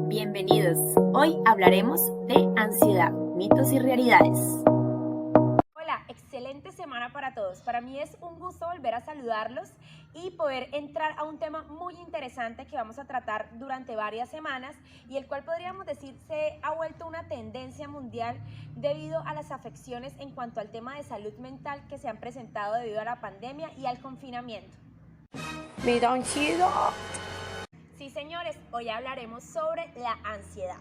Bienvenidos. Hoy hablaremos de ansiedad, mitos y realidades. Hola, excelente semana para todos. Para mí es un gusto volver a saludarlos y poder entrar a un tema muy interesante que vamos a tratar durante varias semanas y el cual podríamos decir se ha vuelto una tendencia mundial debido a las afecciones en cuanto al tema de salud mental que se han presentado debido a la pandemia y al confinamiento. Me da ansiedad. Sí, señores, hoy hablaremos sobre la ansiedad.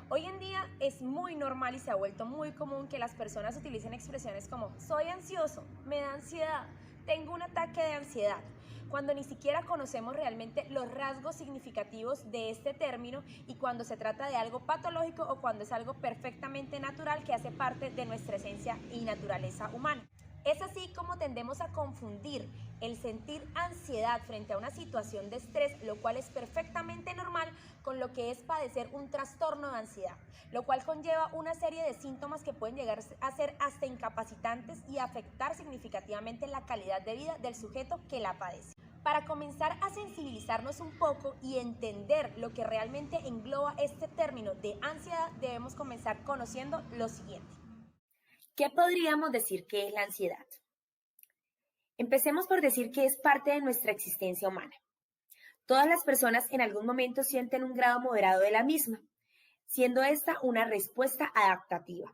Hoy en día es muy normal y se ha vuelto muy común que las personas utilicen expresiones como soy ansioso, me da ansiedad, tengo un ataque de ansiedad, cuando ni siquiera conocemos realmente los rasgos significativos de este término y cuando se trata de algo patológico o cuando es algo perfectamente natural que hace parte de nuestra esencia y naturaleza humana. Es así como tendemos a confundir el sentir ansiedad frente a una situación de estrés, lo cual es perfectamente normal, con lo que es padecer un trastorno de ansiedad, lo cual conlleva una serie de síntomas que pueden llegar a ser hasta incapacitantes y afectar significativamente la calidad de vida del sujeto que la padece. Para comenzar a sensibilizarnos un poco y entender lo que realmente engloba este término de ansiedad, debemos comenzar conociendo lo siguiente. ¿Qué podríamos decir que es la ansiedad? Empecemos por decir que es parte de nuestra existencia humana. Todas las personas en algún momento sienten un grado moderado de la misma, siendo esta una respuesta adaptativa.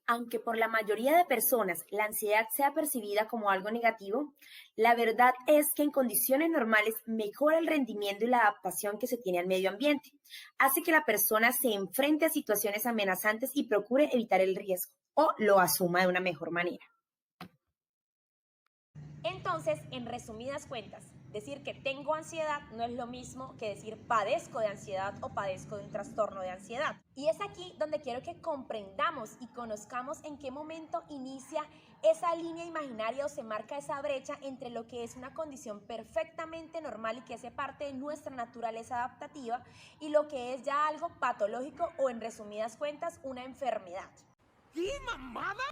Aunque por la mayoría de personas la ansiedad sea percibida como algo negativo, la verdad es que en condiciones normales mejora el rendimiento y la adaptación que se tiene al medio ambiente. Hace que la persona se enfrente a situaciones amenazantes y procure evitar el riesgo o lo asuma de una mejor manera. Entonces, en resumidas cuentas, decir que tengo ansiedad no es lo mismo que decir padezco de ansiedad o padezco de un trastorno de ansiedad. Y es aquí donde quiero que comprendamos y conozcamos en qué momento inicia esa línea imaginaria o se marca esa brecha entre lo que es una condición perfectamente normal y que hace parte de nuestra naturaleza adaptativa y lo que es ya algo patológico o, en resumidas cuentas, una enfermedad. ¿Qué mamada?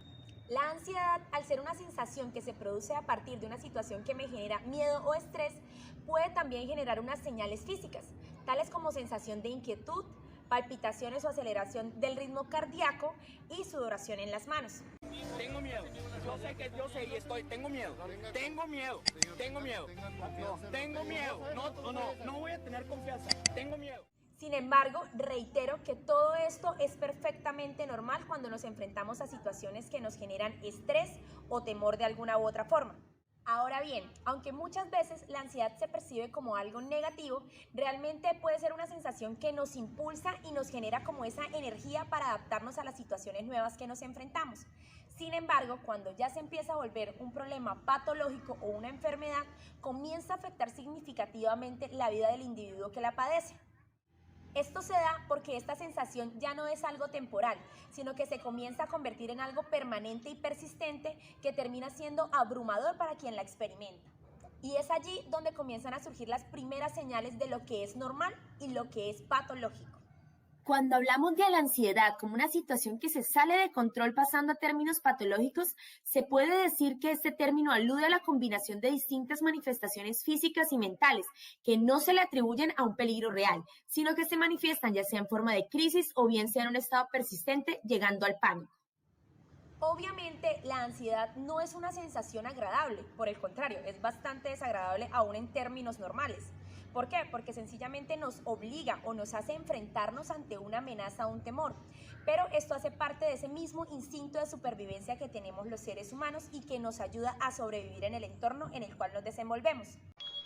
La ansiedad, al ser una sensación que se produce a partir de una situación que me genera miedo o estrés, puede también generar unas señales físicas, tales como sensación de inquietud, palpitaciones o aceleración del ritmo cardíaco y sudoración en las manos. Tengo miedo, yo sé y tengo miedo, no voy a tener confianza, tengo miedo. Sin embargo, reitero que todo esto es perfectamente normal cuando nos enfrentamos a situaciones que nos generan estrés o temor de alguna u otra forma. Ahora bien, aunque muchas veces la ansiedad se percibe como algo negativo, realmente puede ser una sensación que nos impulsa y nos genera como esa energía para adaptarnos a las situaciones nuevas que nos enfrentamos. Sin embargo, cuando ya se empieza a volver un problema patológico o una enfermedad, comienza a afectar significativamente la vida del individuo que la padece. Esto se da porque esta sensación ya no es algo temporal, sino que se comienza a convertir en algo permanente y persistente que termina siendo abrumador para quien la experimenta. Y es allí donde comienzan a surgir las primeras señales de lo que es normal y lo que es patológico. Cuando hablamos de la ansiedad como una situación que se sale de control pasando a términos patológicos, se puede decir que este término alude a la combinación de distintas manifestaciones físicas y mentales que no se le atribuyen a un peligro real, sino que se manifiestan ya sea en forma de crisis o bien sea en un estado persistente, llegando al pánico. Obviamente, la ansiedad no es una sensación agradable, por el contrario, es bastante desagradable aún en términos normales. ¿Por qué? Porque sencillamente nos obliga o nos hace enfrentarnos ante una amenaza o un temor. Pero esto hace parte de ese mismo instinto de supervivencia que tenemos los seres humanos y que nos ayuda a sobrevivir en el entorno en el cual nos desenvolvemos.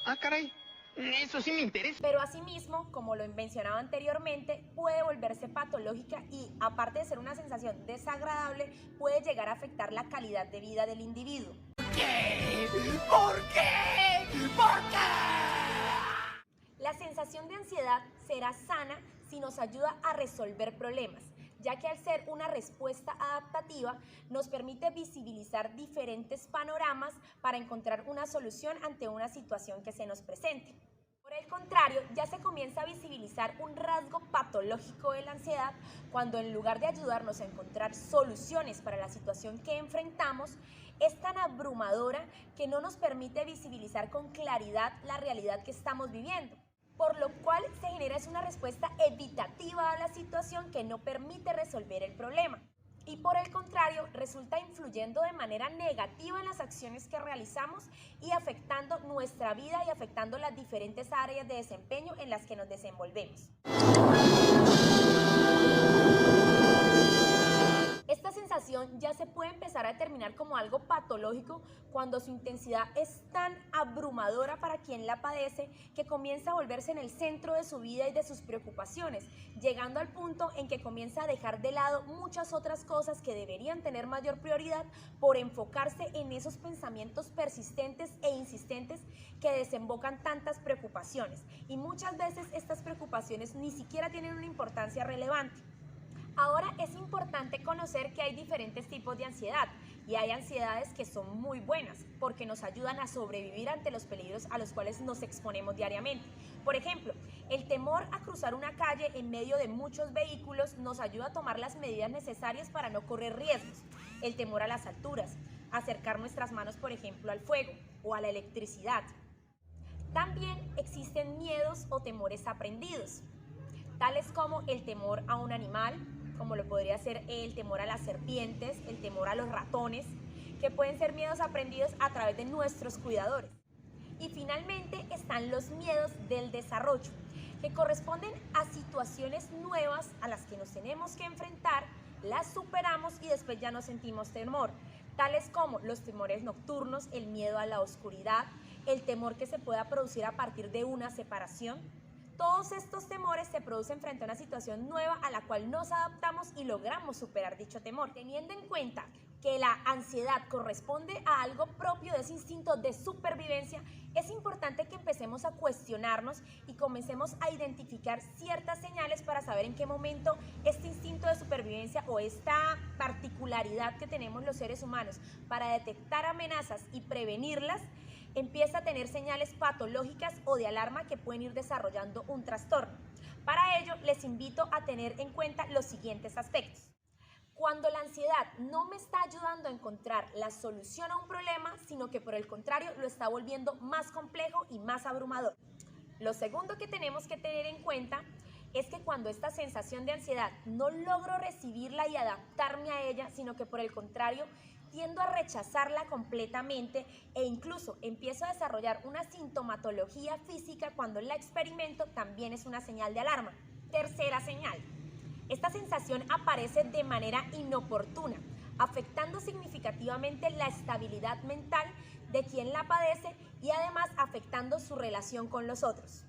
Ah, caray, eso sí me interesa. Pero asimismo, como lo mencionaba anteriormente, puede volverse patológica y, aparte de ser una sensación desagradable, puede llegar a afectar la calidad de vida del individuo. ¿Qué? ¿Por qué? ¿Por qué? La sensación de ansiedad será sana si nos ayuda a resolver problemas, ya que al ser una respuesta adaptativa nos permite visibilizar diferentes panoramas para encontrar una solución ante una situación que se nos presente. Por el contrario, ya se comienza a visibilizar un rasgo patológico de la ansiedad cuando, en lugar de ayudarnos a encontrar soluciones para la situación que enfrentamos, es tan abrumadora que no nos permite visibilizar con claridad la realidad que estamos viviendo. por lo cual se genera una respuesta evitativa a la situación que no permite resolver el problema. Y por el contrario, resulta influyendo de manera negativa en las acciones que realizamos y afectando nuestra vida y afectando las diferentes áreas de desempeño en las que nos desenvolvemos. Esta sensación ya se puede empezar a determinar como algo patológico cuando su intensidad es tan abrumadora para quien la padece que comienza a volverse en el centro de su vida y de sus preocupaciones, llegando al punto en que comienza a dejar de lado muchas otras cosas que deberían tener mayor prioridad por enfocarse en esos pensamientos persistentes e insistentes que desembocan tantas preocupaciones. Y muchas veces estas preocupaciones ni siquiera tienen una importancia relevante. Ahora es importante conocer que hay diferentes tipos de ansiedad y hay ansiedades que son muy buenas porque nos ayudan a sobrevivir ante los peligros a los cuales nos exponemos diariamente. Por ejemplo, el temor a cruzar una calle en medio de muchos vehículos nos ayuda a tomar las medidas necesarias para no correr riesgos. El temor a las alturas, acercar nuestras manos, por ejemplo, al fuego o a la electricidad. También existen miedos o temores aprendidos, tales como el temor a un animal, como lo podría ser el temor a las serpientes, el temor a los ratones, que pueden ser miedos aprendidos a través de nuestros cuidadores. Y finalmente están los miedos del desarrollo, que corresponden a situaciones nuevas a las que nos tenemos que enfrentar, las superamos y después ya no sentimos temor, tales como los temores nocturnos, el miedo a la oscuridad, el temor que se pueda producir a partir de una separación. Todos estos temores se producen frente a una situación nueva a la cual nos adaptamos y logramos superar dicho temor. Teniendo en cuenta que la ansiedad corresponde a algo propio de ese instinto de supervivencia, es importante que empecemos a cuestionarnos y comencemos a identificar ciertas señales para saber en qué momento este instinto de supervivencia o esta particularidad que tenemos los seres humanos para detectar amenazas y prevenirlas empieza a tener señales patológicas o de alarma que pueden ir desarrollando un trastorno. Para ello, les invito a tener en cuenta los siguientes aspectos. Cuando la ansiedad no me está ayudando a encontrar la solución a un problema, sino que por el contrario lo está volviendo más complejo y más abrumador. Lo segundo que tenemos que tener en cuenta es que cuando esta sensación de ansiedad no logro recibirla y adaptarme a ella, sino que por el contrario tiendo a rechazarla completamente e incluso empiezo a desarrollar una sintomatología física cuando la experimento, también es una señal de alarma. Tercera señal. Esta sensación aparece de manera inoportuna, afectando significativamente la estabilidad mental de quien la padece y además afectando su relación con los otros.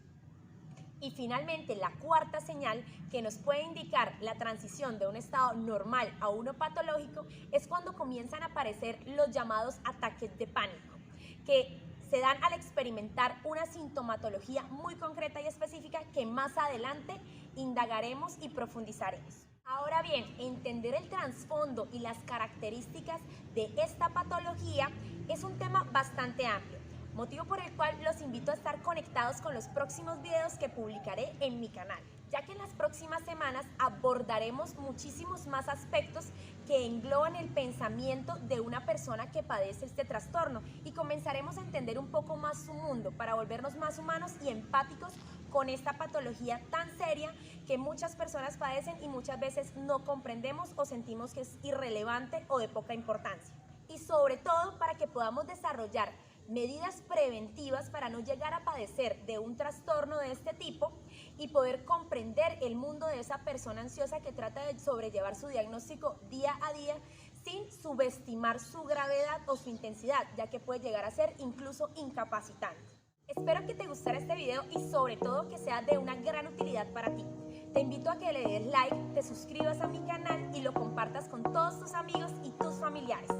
Y finalmente, la cuarta señal que nos puede indicar la transición de un estado normal a uno patológico es cuando comienzan a aparecer los llamados ataques de pánico, que se dan al experimentar una sintomatología muy concreta y específica que más adelante indagaremos y profundizaremos. Ahora bien, entender el trasfondo y las características de esta patología es un tema bastante amplio, motivo por el cual los invito a estar conectados con los próximos videos que publicaré en mi canal, ya que en las próximas semanas abordaremos muchísimos más aspectos que engloban el pensamiento de una persona que padece este trastorno y comenzaremos a entender un poco más su mundo para volvernos más humanos y empáticos con esta patología tan seria que muchas personas padecen y muchas veces no comprendemos o sentimos que es irrelevante o de poca importancia. Y sobre todo para que podamos desarrollar medidas preventivas para no llegar a padecer de un trastorno de este tipo y poder comprender el mundo de esa persona ansiosa que trata de sobrellevar su diagnóstico día a día sin subestimar su gravedad o su intensidad, ya que puede llegar a ser incluso incapacitante. Espero que te gustara este video y sobre todo que sea de una gran utilidad para ti. Te invito a que le des like, te suscribas a mi canal y lo compartas con todos tus amigos y tus familiares.